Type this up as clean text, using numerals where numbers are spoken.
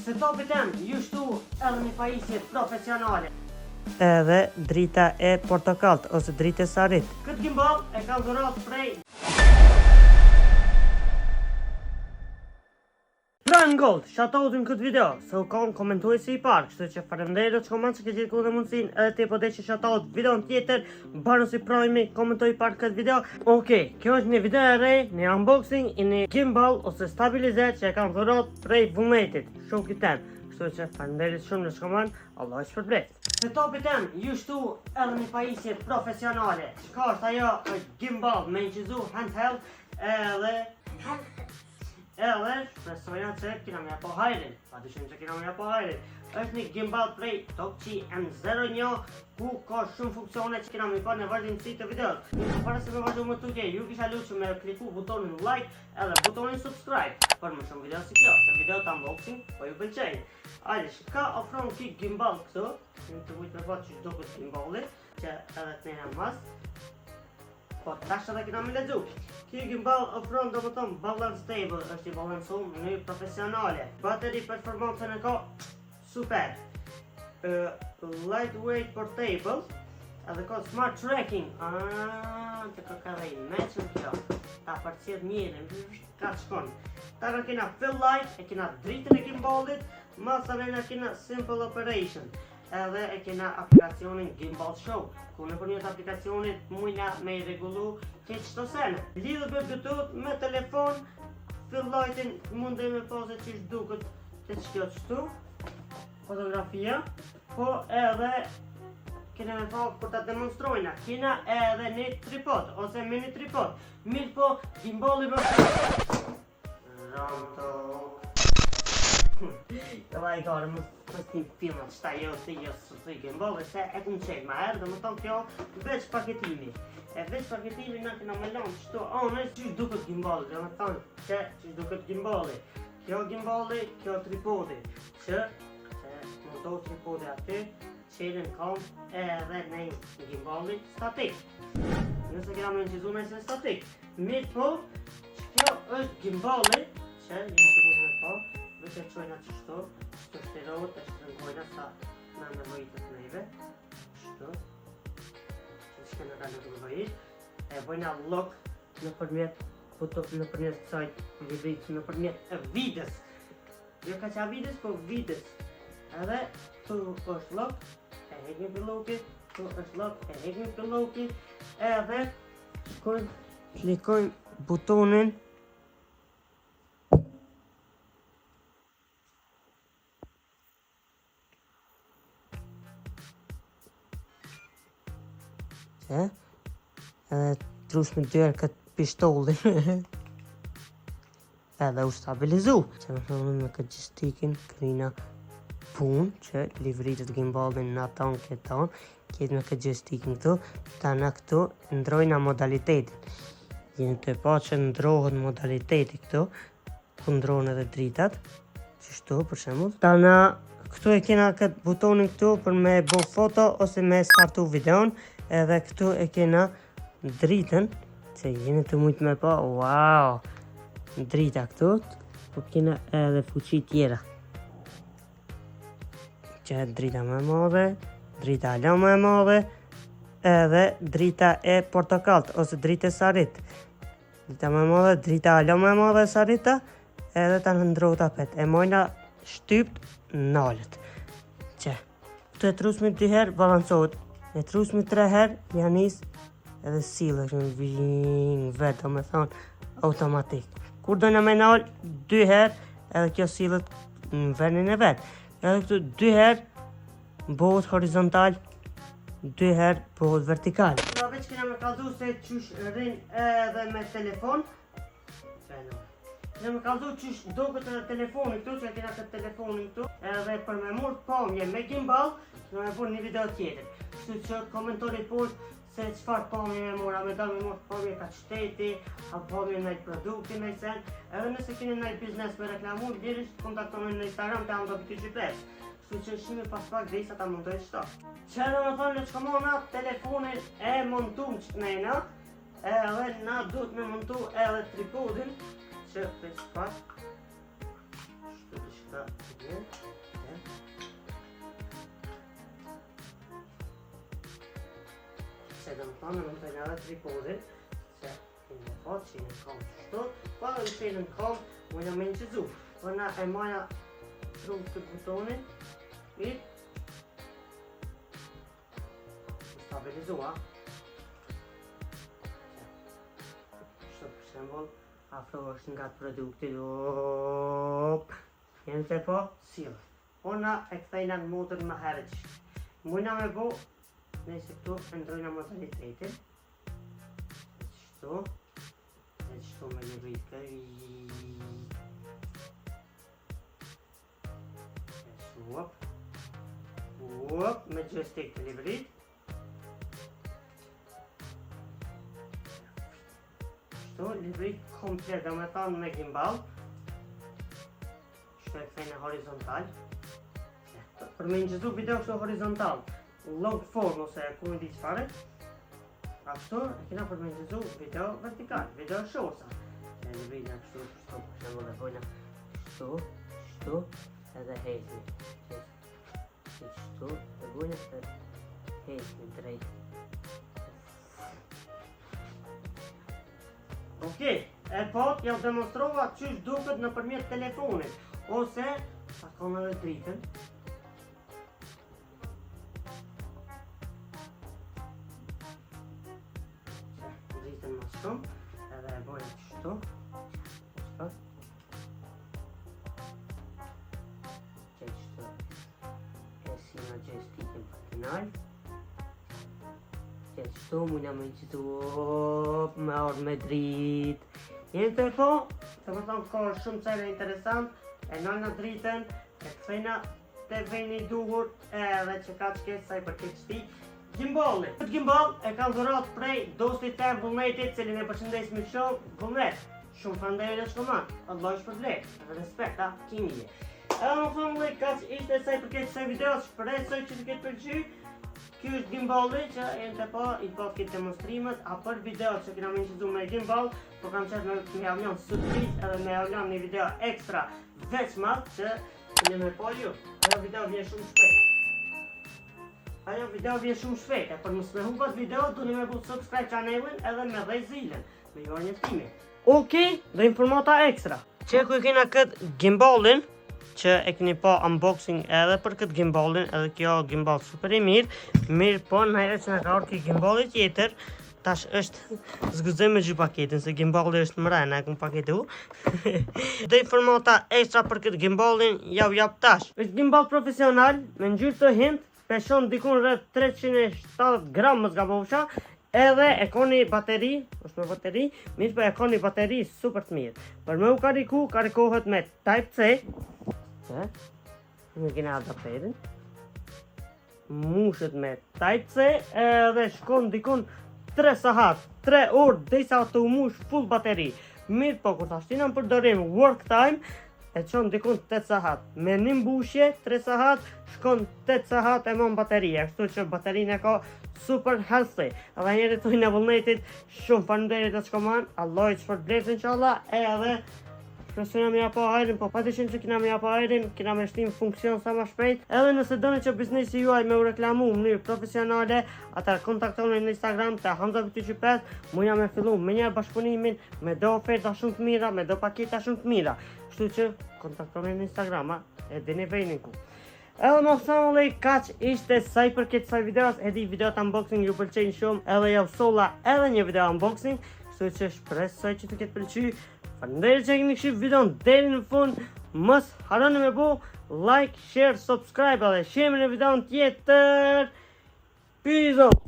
Setupit tem ju shtu edhe një pajisje profesionale. Edhe drita e portokallt ose dritë e sarit. Këtë gimbal e kam dhurat prej Prime Gold, shoutoutin këtë video, se u kam komentuesi i parë, kështu që faleminderit që koment që ke gjithë këtë mundësin, edhe ti po deshi shoutout videon tjetër, bano si Prime komentoj i parë këtë video. Okej, kjo është një video e re, një unboxing i një gimbal ose stabilizer që e kam dhurat prej Vumetit, shokit tem. Kështu që faleminderit shumë në shkoman, Allah është shpërblet. Setupit tem ju shtu edhe një pajisje profesionale. Çka është ajo? Është gimbal me inqizu handheld edhe shpresoja që kina me apo hajrin. Pa dyshim që kina me apo hajrin. Është një gimbal prej Tokchi M01 ku ka shumë funksione që kina me pa në vazhdimësi të videos. Para se me vazhdu më tutje, ju kisha luqë me kliku butonin like edhe butonin subscribe për më shumë video si kjo, se video të unboxing po ju pëlqejnë. Ajde, ka ofron ki gimbal këtu, në të vujtë me pa që shdo këtë gimbali, që edhe të nejna mas. Po, tash edhe kina me ledzu. Ky gimbal ofron do më thonë balance stable, është i balansuar në mënyrë profesionale. Battery performancën e ka super. Lightweight portable, edhe ka smart tracking. Të ka dhe i meqën kjo. Ta përcjet mirë, ka të shkon. Ta ka kina fill light, e kina dritën e gimbalit, masën e kina simple operation. Edhe e kena aplikacionin Gimbal Show, ku në për njët aplikacionit mujna me i regullu keq çdo sene. Lidhë për Bluetooth me telefon, fill lightin mundë me pose që duket të qëkjo qëtu, fotografia, po edhe kena me pa për të demonstrojna, kena edhe një tripod, ose mini tripod, mirë po gimbali për Ranto. Të vaj gare më të filmat qëta jo të jo së të gimbali se e ku më qejt ma herë, dhe më tonë kjo veç paketimi. E veç paketimi në kena me lanë qëto anë që duket gimbali, dhe më tonë që duket gimbali. Kjo gimbali, kjo tripodi, që më do tripodi aty, qelin kam edhe në gimbali statik. Nëse kena me nëqizu me se statik. Mirë po, kjo është gimbali, që jenë të mund me po, veç e qojna qështu, qështu shtirot e shtrëngojna sa në nevojitët neve, qështu, që shke në ka në nevojit, e bojna lock në përmjet kësaj vibrit, në përmjet vides, jo ka qa vides, po vides, edhe tu është lock, e hekmi për loki, tu është lock, e hekmi për loki, edhe klikojmë butonin edhe trush me dyre këtë pishtolin edhe u stabilizu që me shumë me këtë gjistikin krina pun që livritët gimbalin në aton këton kjetë me këtë gjistikin këtu ta në këtu ndrojna modalitetin jenë të pa që ndrohet modaliteti këtu ku ndrohen edhe dritat qështu për shemull ta në këtu e kena këtë butonin këtu për me bo foto ose me startu videon edhe këtu e kena dritën që jeni të mujtë me pa, wow, drita këtu, po kena edhe fuqi tjera që drita më madhe, drita alo më madhe edhe drita e portokallt ose drita e sarit drita më madhe, drita alo më madhe sarita edhe ta në ndrohet apet e mojna shtypt nalët që këtu e trusmi 2 herë balansohet e trusmi 3 herë janis edhe sile që në vijin vetë, me thonë automatik. Kur dojna me nalë 2 herë edhe kjo silët në vendin e vetë. Edhe këtu 2 herë bëhet horizontal, 2 herë bëhet vertikal. Pra veç kena me kaldu se qysh rrin edhe me telefon. Kena me kaldu qysh do këtë telefoni këtu, që kena këtë telefoni këtu, edhe për me murë pamje me gimbal, kena me bërë një video tjetër. Kështu që komentoni poshtë se qëfar pamje me mora, me da me morë pamje ka qyteti, a pamje në produkti në sen, edhe nëse keni në biznes me reklamu, lirisht kontaktoni në Instagram të Ando Bikishipes. Kështu që shimi pas pak dhe isa ta montoj qëta. Që edhe me thonë në qëkomona telefonin e montum që nejna, edhe na duhet me montu edhe tripodin, që për qëfar, shtu të Se do më thonë në të njëra tripodin, se në fot që në kom shtu, pa në qenë në kom, mujna me në qëzu. Po na e maja trumës të butonin, i stabilizua. Shtu për shembol, afro është nga produkti, jenë të po, silë. Po na e këthejna në motër më herët. Mujna me bo, nëse këtu ndrojna modalitetin. Kështu. E kështu me një rritë. Uop, me joystick të livrit. Kështu, livrit komplet, do me thonë me gimbal. Kështu e këthejna horizontal. Për me njëzu video kështu horizontal. Long form ose ku në di qëfare. Kështu e kena për me njëzu video vertikal, video shortsa. E në vidja kështu, kështu, kështu dhe pojna kështu, edhe hejtni. Kështu, dhe bujna edhe hejtni drejt. Okej, e po t'ja demonstrova qysh duket në përmjet telefonit. Ose, sa kam edhe dritën. Edhe e bojnë kështu. Kështu. E si në joystickin patinal. Kështu mujna me qëtu me orë me dritë. Jenë të po, të më thonë ka shumë qajnë interesant. E nëna dritën, e këthejna të vejni duhur edhe që ka që saj për këtë shti. Gimballi. Këtë gimbal e ka dhurat prej dostit tem Vullnetit, cilin e përshëndes me Vullnet. Shumë fandej dhe shkoman. Allah është për vlerë. Respekt, kimije. Edhe më familje, ka që ishte saj për këtë saj video, shpresoj që të këtë pëlqy. Ky është gimballi që e në të po i po këtë demonstrimet, a për video që kena me nëshizu me gimbal, po kam qëtë me javlon surpriz edhe me javlon një video ekstra veçmat që në me po ju. Ajo video vjen shumë shpejt. Ajo video vjen shumë shpejt, e për mos me humbët video, du në me bu subscribe channelin edhe me dhej zilën, me jorë një time. Okej, dhe informata ekstra. Që ku i kena këtë gimballin, që e keni pa unboxing edhe për këtë gimballin, edhe kjo gimball super i mirë po në herë që në ka orë kjo gimballi tjetër, tash është zgëzëm me gjy paketin, se gimballi është mëra, na e kum paketu. Dhe informata ekstra për këtë gimballin, jau jap tash. Është gimball profesional, me ngjyrë të hint, peshon dikun rreth 370 gram më zgabovsha, edhe e ka një bateri, është me bateri, mirë po e ka një bateri super të mirë. Për me u karikohet me Type-C, në kena adapterin, mushet me Type-C, edhe shkon dikun 3 sahat, 3 orë, dhejsa të u mush full bateri. Mirë po, kur ta shtinam për dorim work time, e qon dikun 8 sahat. Me një mbushje, 3 sahat, shkon 8 sahat e mon bateria. Kështu që baterinë e ka super healthy. Edhe njeri të në Vullnetit, shumë faleminderit të shkoman, Allah i që për blesë inshallah, edhe shpresojna me apo ajrin, po pa dyshim që kena me apo ajrin, kena me shtim funksion sa ma shpejt. Edhe nëse doni që biznesi juaj me u reklamu në mënyrë profesionale, atëherë kontaktoni në Instagram të Hamza25, muja me fillu me një bashkëpunimin, me do oferta shumë të mira, me do paketa shumë të mira. Kështu që kontaktoni në Instagram, e dini vejnin ku. Edhe më familje, kaq ishte saj për këtë saj videos, e di videot unboxing ju pëlqejnë shumë, edhe jau solla edhe një video unboxing, kështu që shpresoj që të ketë pëlqy. Faleminderit që keni shih videon deri në fund, mos harroni me bu like, share, subscribe edhe shihemi në videon tjetër. Peace out.